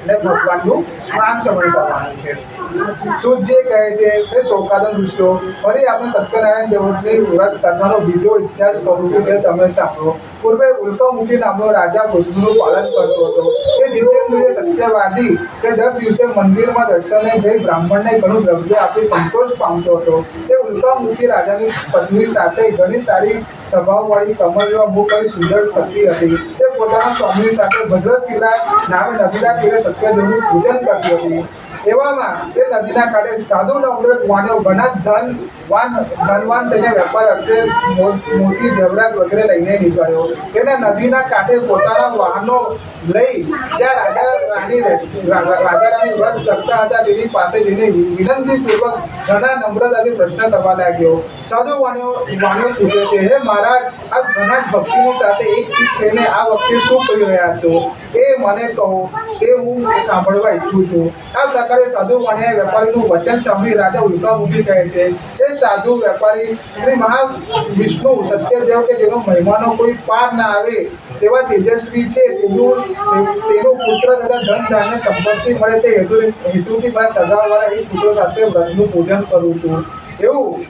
અને ભગવાનનું નામ સ્મરણ કરવાનું છે. સૂર્ય કહે છે કે શોકાદન ઋષિઓ ફરી આપણે સત્યનારાયણ દેવની વ્રત કરવાનો બીજો ઇતિહાસ કહું છું તે તમે સાંભળો. પૂર્વે ઉલ્કામુખી નામનો રાજા પૃથ્વીનું પાલન કરતો હતો. એ જીતેન્દ્રિય સત્યવાદી કે દર દિવસે મંદિરમાં દર્શને જઈ બ્રાહ્મણને ઘણું દ્રવ્ય આપી સંતોષ પામતો હતો. તે ઉલ્કામુખી રાજાની પત્ની સાથે ઘણી સારી સ્વભાવવાળી કમળમાં મુખ અને સુંદર સતી હતી. તે પોતાના સ્વામી સાથે ભદ્રશિલા નામે નદીના તીરે સત્યદેવનું પૂજન કરતી હતી. એવામાં તે નદીના કાંઠે સાધુ નવરો વાણિયો ઘણા ધનવાન થઈને વેપાર અર્થે મોતી જવરાત વગેરે લઈને નીકળ્યો. તેને નદીના કાંઠે પોતાના વાહનો લઈ ત્યાં રાજા-રાણી વ્રત કરતા હતા તેની પાસે જઈને વિનંતીપૂર્વક ઘણા નમ્રતાથી પ્રશ્ન કરવા લાગ્યો. સાધુ વાણિયો પૂછે છે, હે મહારાજ, આપ ઘણા જ ભક્તિની સાથે એક ચીજ થઈને આ વખતે શું કરી રહ્યા છો? એ મને કહો, એ હું સાંભળવા ઈચ્છું છું. આ પ્રકારે સાધુ વાણિયાએ વેપારીનું વચન સાંભળી રાજા ઉલ્કામુખી કહે છે, એ સાધુ વેપારી શ્રી મહાવિષ્ણુ સત્યદેવ કે જેનો મહિમાનો કોઈ પાર ના આવે તેવા તેજસ્વી છે, તેનો પુત્ર તથા ધન ધાન્ય સંપત્તિ મળે તે હેતુથી મારા સગાવાળા એ પુત્રો સાથે વ્રતનું પૂજન કરું છું. એવું